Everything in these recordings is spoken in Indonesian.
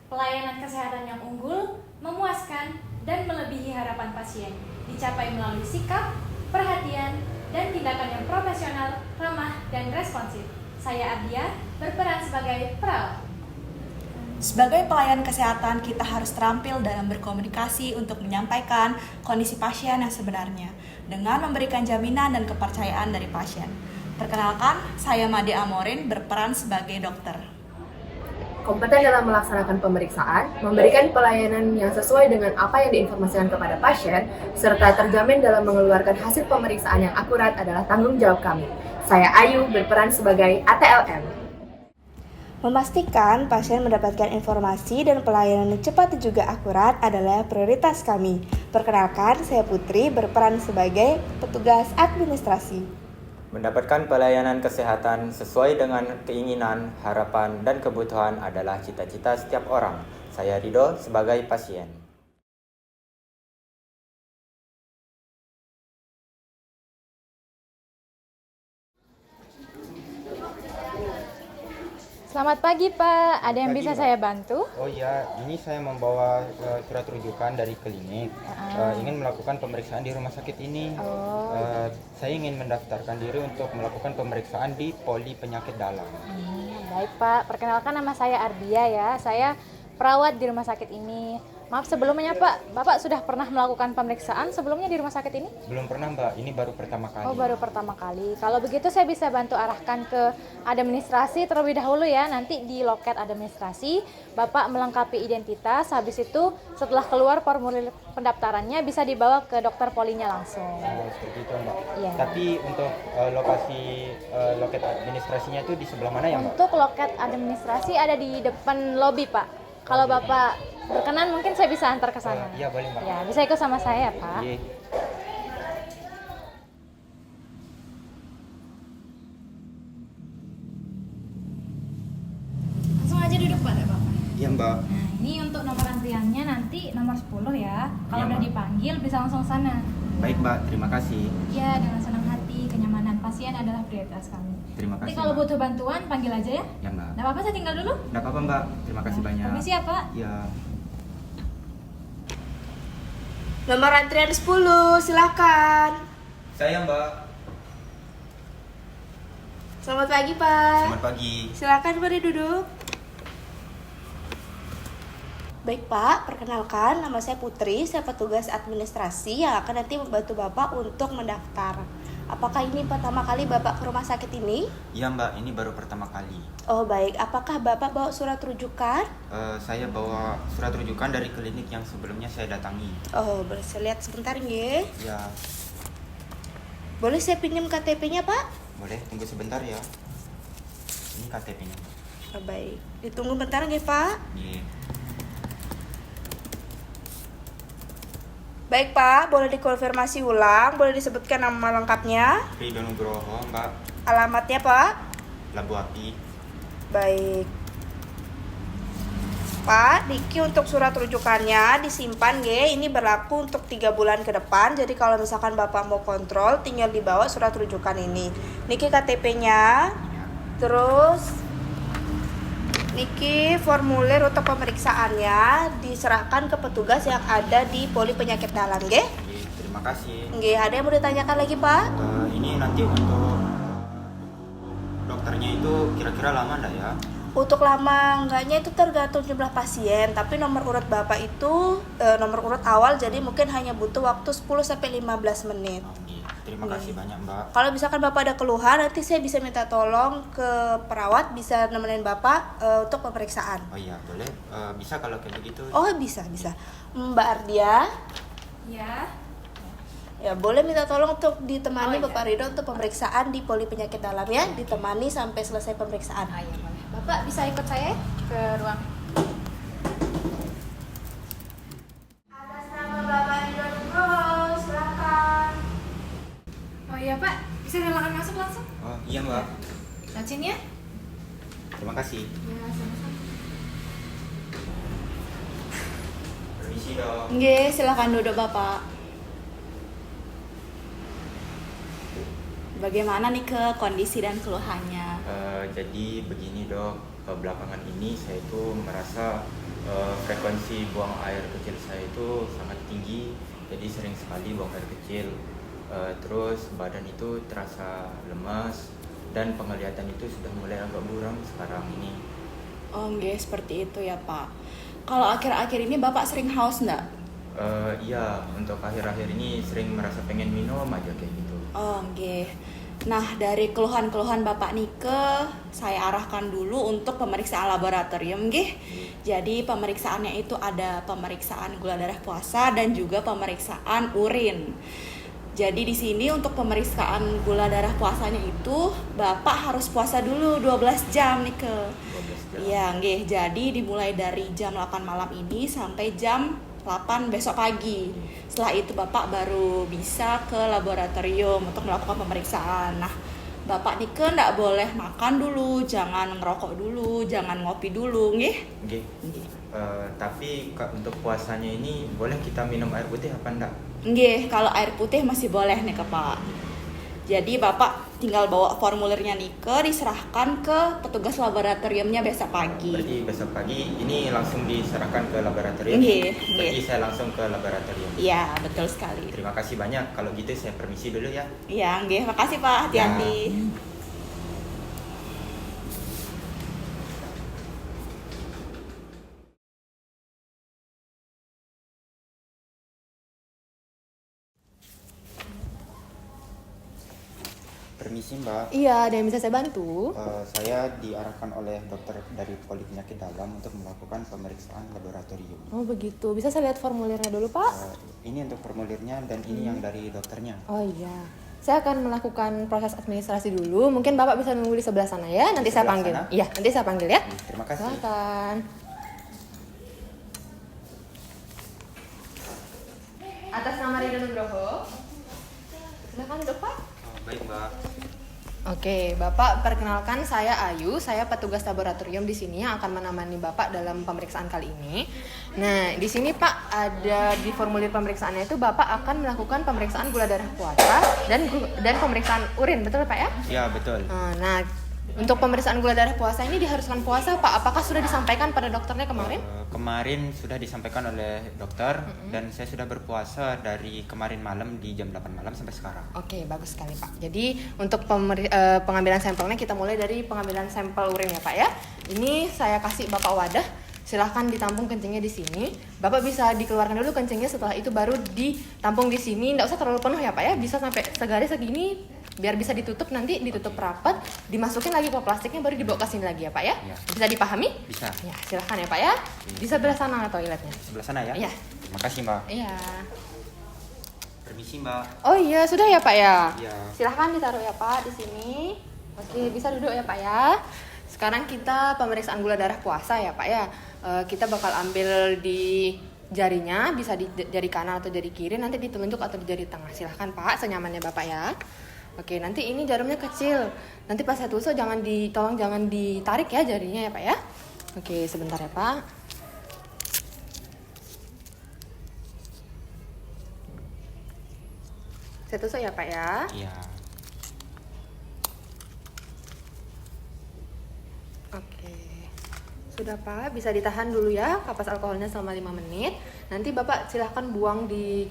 Pelayanan kesehatan yang unggul, memuaskan, dan melebihi harapan pasien dicapai melalui sikap, perhatian, dan tindakan yang profesional, ramah, dan responsif. Saya Ardia, berperan sebagai perawat. Sebagai pelayan kesehatan, kita harus terampil dalam berkomunikasi untuk menyampaikan kondisi pasien yang sebenarnya dengan memberikan jaminan dan kepercayaan dari pasien. Perkenalkan, saya Made Amorin, berperan sebagai dokter. Kompeten dalam melaksanakan pemeriksaan, memberikan pelayanan yang sesuai dengan apa yang diinformasikan kepada pasien, serta terjamin dalam mengeluarkan hasil pemeriksaan yang akurat adalah tanggung jawab kami. Saya Ayu, berperan sebagai ATLM. Memastikan pasien mendapatkan informasi dan pelayanan yang cepat dan juga akurat adalah prioritas kami. Perkenalkan, saya Putri, berperan sebagai petugas administrasi. Mendapatkan pelayanan kesehatan sesuai dengan keinginan, harapan, dan kebutuhan adalah cita-cita setiap orang. Saya Rido sebagai pasien. Selamat pagi Pak, ada yang bisa saya bantu? Oh iya, ini saya membawa surat rujukan dari klinik. Ingin melakukan pemeriksaan di rumah sakit ini. Saya ingin mendaftarkan diri untuk melakukan pemeriksaan di Poli Penyakit Dalam. Baik Pak, perkenalkan nama saya Ardia ya. Saya perawat di rumah sakit ini. Maaf sebelumnya Pak, Bapak sudah pernah melakukan pemeriksaan sebelumnya di rumah sakit ini? Belum pernah Mbak, ini baru pertama kali. Oh, baru pertama kali. Kalau begitu saya bisa bantu arahkan ke administrasi terlebih dahulu ya. Nanti di loket administrasi, Bapak melengkapi identitas. Habis itu setelah keluar formulir pendaftarannya bisa dibawa ke dokter polinya langsung. Oh, seperti itu Mbak. Iya. Tapi untuk lokasi loket administrasinya itu di sebelah mana ya Mbak? Untuk loket administrasi ada di depan lobi Pak. Kalau Bapak berkenan mungkin saya bisa antar ke sana. Iya boleh Mbak. Ya, bisa ikut sama saya Pak. Iya. Langsung aja duduk Pak, Bapak. Iya Mbak. Nah, ini untuk nomor antriannya nanti nomor 10 ya. Kalau Iya, udah Mbak. dipanggil bisa langsung sana. Baik Mbak, terima kasih. Ya, dengan senang hati, kenyamanan pasien adalah prioritas kami. Terima Nanti kasih. kalau Mbak. butuh bantuan panggil aja ya. Ya Mbak. Nggak apa-apa, saya tinggal dulu. Nggak apa-apa Mbak, terima kasih banyak. Permisi ya Pak. Ya. Nomor antrian 10, silakan. Saya Mbak. Selamat pagi, Pak. Selamat pagi. Silakan mari duduk. Baik Pak, perkenalkan nama saya Putri, saya petugas administrasi yang akan nanti membantu Bapak untuk mendaftar. Apakah ini pertama kali Bapak ke rumah sakit ini? Iya Mbak, ini baru pertama kali. Oh baik, apakah Bapak bawa surat rujukan? Saya bawa surat rujukan dari klinik yang sebelumnya saya datangi. Oh boleh saya lihat sebentar nggih. Ya, Boleh saya pinjam KTP-nya Pak? boleh tunggu sebentar ya. Ini KTP-nya. Oh, baik, ditunggu bentar nggih Pak. Iya. Baik Pak, boleh dikonfirmasi ulang, boleh disebutkan nama lengkapnya, Rido Nugroho Mbak, alamatnya Pak. Labu Api. Baik Pak, Diki untuk surat rujukannya disimpan G. Ini berlaku untuk 3 bulan ke depan. Jadi kalau misalkan Bapak mau kontrol, tinggal dibawa surat rujukan ini. Niki KTP-nya. Terus Niki formulir untuk pemeriksaannya diserahkan ke petugas yang ada di Poli Penyakit Dalam G. Iya, terima kasih. G, ada yang mau ditanyakan lagi Pak? Ini nanti untuk dokternya itu kira-kira lama enggak ya? Untuk lama enggaknya itu tergantung jumlah pasien, tapi nomor urut Bapak itu nomor urut awal, jadi mungkin hanya butuh waktu 10-15 menit. Oh, iya. Terima kasih banyak Mbak. Kalau misalkan Bapak ada keluhan, nanti saya bisa minta tolong ke perawat, bisa nemenin Bapak untuk pemeriksaan. Oh iya, boleh. Bisa kalau kayak begitu. Oh bisa. Mbak Ardia, Ya. ya boleh minta tolong untuk ditemani Oh, iya. Bapak Ridho untuk pemeriksaan di Poli Penyakit Dalam ya, ditemani sampai selesai pemeriksaan. Ah, iya boleh. Bapak bisa ikut saya ke ruang. Atas nama Bapak Ridho Nugroho, silakan. Oh iya Pak, bisa silakan masuk langsung. Oh iya Mbak. Lacin ya. Terima kasih. Ya, sama-sama. Permisi dong. Nggih, silakan duduk Bapak. Bagaimana nih ke kondisi dan keluhannya? Jadi begini Dok, belakangan ini saya itu merasa frekuensi buang air kecil saya itu sangat tinggi, jadi sering sekali buang air kecil. Terus badan itu terasa lemas dan penglihatan itu sudah mulai agak buram sekarang ini. Oh nggih, seperti itu ya Pak. Kalau akhir-akhir ini Bapak sering haus nggak? Iya, untuk akhir-akhir ini sering merasa pengen minum aja kayak gitu. Oh nggih. Nah, dari keluhan-keluhan Bapak Nike, saya arahkan dulu untuk pemeriksaan laboratorium nggih. Jadi pemeriksaannya itu ada pemeriksaan gula darah puasa dan juga pemeriksaan urin. Jadi di sini untuk pemeriksaan gula darah puasanya itu Bapak harus puasa dulu 12 jam nih ke. 12 jam. Iya, nggih. Jadi dimulai dari jam 8 malam ini sampai jam 8 besok pagi. Setelah itu Bapak baru bisa ke laboratorium untuk melakukan pemeriksaan. Nah, Bapak Nike nggak boleh makan dulu, jangan ngerokok dulu, jangan ngopi dulu, nggih. Nggih. Tapi untuk puasanya ini boleh kita minum air putih apa enggak? Nggih, kalau air putih masih boleh nih ke Pak. Jadi Bapak tinggal bawa formulirnya Nike, diserahkan ke petugas laboratoriumnya besok pagi. Berarti besok pagi ini langsung diserahkan ke laboratorium? Nggih, Berarti nggih. saya langsung ke laboratorium? Iya, betul sekali. Terima kasih banyak, kalau gitu saya permisi dulu ya. Iya, nggih. Makasih Pak, hati-hati. Permisi Mbak, Iya, ada yang bisa saya bantu? saya diarahkan oleh dokter dari Poli Penyakit Dalam untuk melakukan pemeriksaan laboratorium. Oh begitu, bisa saya lihat formulirnya dulu Pak? Ini untuk formulirnya dan ini yang dari dokternya. Oh iya, saya akan melakukan proses administrasi dulu. Mungkin Bapak bisa nunggu di sebelah sana ya. Nanti saya Sebelah panggil. sana? Iya, nanti saya panggil ya. Terima kasih. Silakan. Atas nama Ridho Nugroho. Silakan duduk Pak. Baik Mbak. Oke, Bapak perkenalkan saya Ayu, saya petugas laboratorium di sini yang akan menemani Bapak dalam pemeriksaan kali ini. Nah, di sini Pak ada di formulir pemeriksaannya itu Bapak akan melakukan pemeriksaan gula darah puasa dan pemeriksaan urin, betul Pak ya? Ya betul. Nah, untuk pemeriksaan gula darah puasa ini diharuskan puasa Pak. Apakah sudah disampaikan pada dokternya kemarin? Kemarin sudah disampaikan oleh dokter dan saya sudah berpuasa dari kemarin malam di jam 8 malam sampai sekarang. Oke, bagus sekali Pak. Jadi untuk pengambilan sampelnya kita mulai dari pengambilan sampel urin ya Pak ya. Ini saya kasih Bapak wadah. Silahkan ditampung kencingnya di sini. Bapak bisa dikeluarkan dulu kencingnya, setelah itu baru ditampung di sini. Nggak usah terlalu penuh ya Pak ya. Bisa sampai segaris segini biar bisa ditutup, nanti ditutup rapat, dimasukin lagi ke plastiknya baru dibawa ke sini lagi ya Pak ya. Ya. Bisa dipahami? Bisa. Ya, silahkan ya Pak ya. Di sebelah sana toiletnya. Sebelah sana ya? Iya. Terima kasih Mbak. Iya. Permisi Mbak. Oh iya, sudah ya Pak ya. Iya. Silahkan ditaruh ya Pak di sini. Oke, bisa duduk ya Pak ya. Sekarang kita pemeriksaan gula darah puasa ya Pak ya. Kita bakal ambil di jarinya, bisa di jari kanan atau jari kiri, nanti di telunjuk atau di jari tengah. Silahkan Pak, senyamannya Bapak ya. Oke, nanti ini jarumnya kecil. Nanti pas saya tusuk jangan ditarik ya jarinya ya Pak ya. Oke, sebentar ya Pak. Saya tusuk ya Pak ya. Iya. Oke. Sudah Pak, bisa ditahan dulu ya kapas alkoholnya selama 5 menit. Nanti Bapak silahkan buang di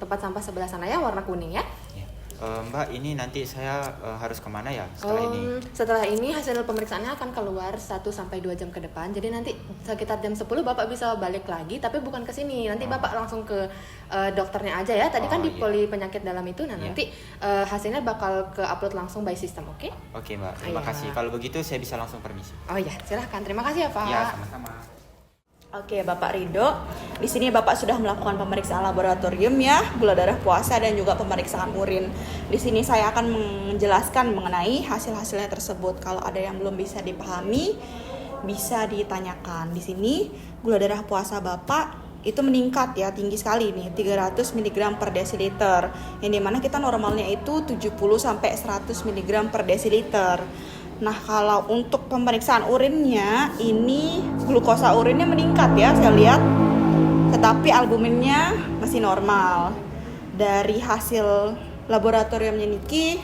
tempat sampah sebelah sana ya, warna kuning ya. Mbak, ini nanti saya harus kemana ya setelah ini? Setelah ini hasil pemeriksaannya akan keluar 1-2 jam ke depan. Jadi nanti sekitar jam 10 Bapak bisa balik lagi, tapi bukan ke sini. Nanti Bapak langsung ke dokternya aja ya. Tadi kan di iya. Poli Penyakit Dalam itu. Nah, Iya. nanti hasilnya bakal ke upload langsung by system, oke? Oke Mbak, terima Iya. kasih. Kalau begitu saya bisa langsung permisi. Oh iya, silahkan. Terima kasih ya Pak. Ya, sama-sama. Oke, Bapak Ridho. Di sini Bapak sudah melakukan pemeriksaan laboratorium ya, gula darah puasa dan juga pemeriksaan urin. Di sini saya akan menjelaskan mengenai hasil-hasilnya tersebut. Kalau ada yang belum bisa dipahami, bisa ditanyakan. Di sini gula darah puasa Bapak itu meningkat ya, tinggi sekali nih, 300 mg per desiliter. Yang dimana kita normalnya itu 70 sampai 100 mg per desiliter. Nah, kalau untuk pemeriksaan urinnya, ini glukosa urinnya meningkat ya, saya lihat. Tetapi albuminnya masih normal. Dari hasil laboratoriumnya Niki,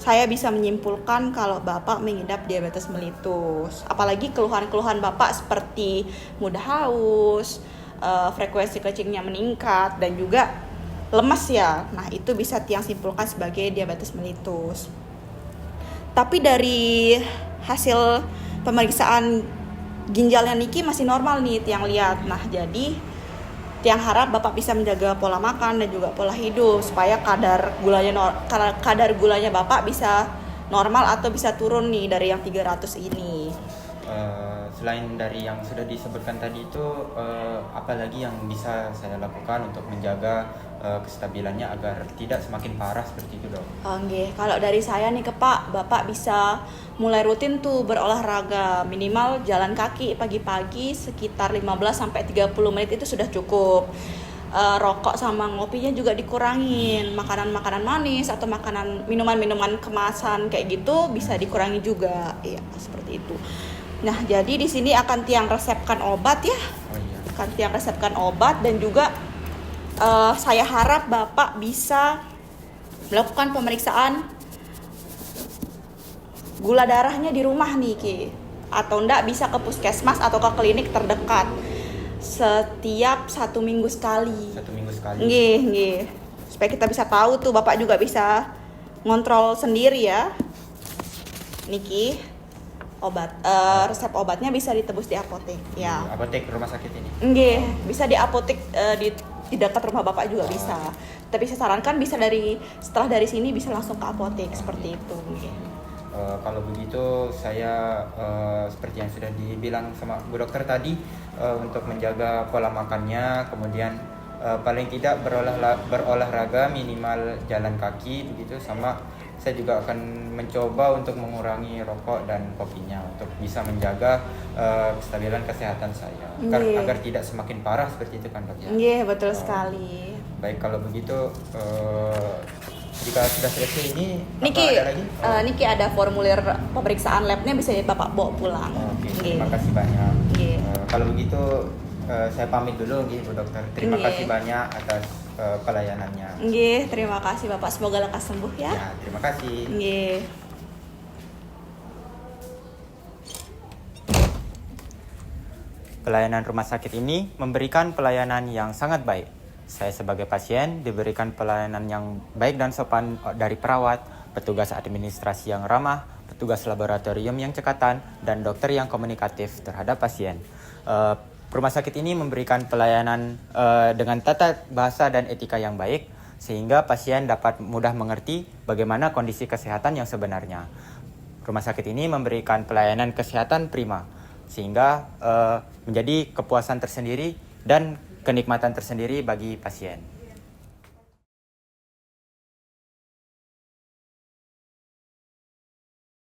saya bisa menyimpulkan kalau Bapak mengidap diabetes mellitus. Apalagi keluhan-keluhan Bapak seperti mudah haus, frekuensi kencingnya meningkat, dan juga lemas ya. Nah, itu bisa Tiang simpulkan sebagai diabetes mellitus. Tapi dari hasil pemeriksaan ginjalnya Niki masih normal nih Tiang lihat. Nah, jadi Tiang harap Bapak bisa menjaga pola makan dan juga pola hidup supaya kadar gulanya Bapak bisa normal atau bisa turun nih dari yang 300 ini. Selain dari yang sudah disebutkan tadi itu, apalagi yang bisa saya lakukan untuk menjaga kestabilannya agar tidak semakin parah seperti itu, Dok? Oke, kalau dari saya nih ke Pak, Bapak bisa mulai rutin tuh berolahraga, minimal jalan kaki pagi-pagi sekitar 15-30 menit itu sudah cukup. Rokok sama ngopinya juga dikurangin, makanan-makanan manis atau minuman-minuman kemasan kayak gitu bisa dikurangi juga, ya seperti itu. Nah, jadi di sini akan Tiang resepkan obat ya, akan Tiang resepkan obat dan juga saya harap Bapak bisa melakukan pemeriksaan gula darahnya di rumah nih Ki, atau enggak bisa ke puskesmas atau ke klinik terdekat setiap 1 minggu sekali. 1 minggu sekali. Nggih. Supaya kita bisa tahu tuh, Bapak juga bisa ngontrol sendiri ya. Niki, obat resep obatnya bisa ditebus di apotek ya. Apotek rumah sakit ini. Nggih, bisa di apotek di dekat rumah Bapak juga bisa. Tapi saya sarankan bisa setelah dari sini bisa langsung ke apotek seperti itu. Kalau begitu saya seperti yang sudah dibilang sama Bu Dokter tadi, untuk menjaga pola makannya, kemudian paling tidak berolahraga minimal jalan kaki begitu, sama saya juga akan mencoba untuk mengurangi rokok dan kopinya untuk bisa menjaga kestabilan kesehatan saya agar tidak semakin parah seperti itu kan, Dok? Iya, betul sekali. Baik, kalau begitu jika sudah selesai ini Niki, ada lagi? Niki ada formulir pemeriksaan labnya bisa Bapak bawa pulang. Oke, terima kasih banyak. Nggih. Kalau begitu saya pamit dulu nggih Bu Dokter. Terima kasih banyak atas pelayanannya. Nggih, terima kasih Bapak. Semoga lekas sembuh ya. Ya, terima kasih. Nggih. Pelayanan rumah sakit ini memberikan pelayanan yang sangat baik. Saya sebagai pasien diberikan pelayanan yang baik dan sopan dari perawat, petugas administrasi yang ramah, petugas laboratorium yang cekatan, dan dokter yang komunikatif terhadap pasien. Rumah sakit ini memberikan pelayanan dengan tata bahasa dan etika yang baik, sehingga pasien dapat mudah mengerti bagaimana kondisi kesehatan yang sebenarnya. Rumah sakit ini memberikan pelayanan kesehatan prima, sehingga menjadi kepuasan tersendiri dan kenikmatan tersendiri bagi pasien.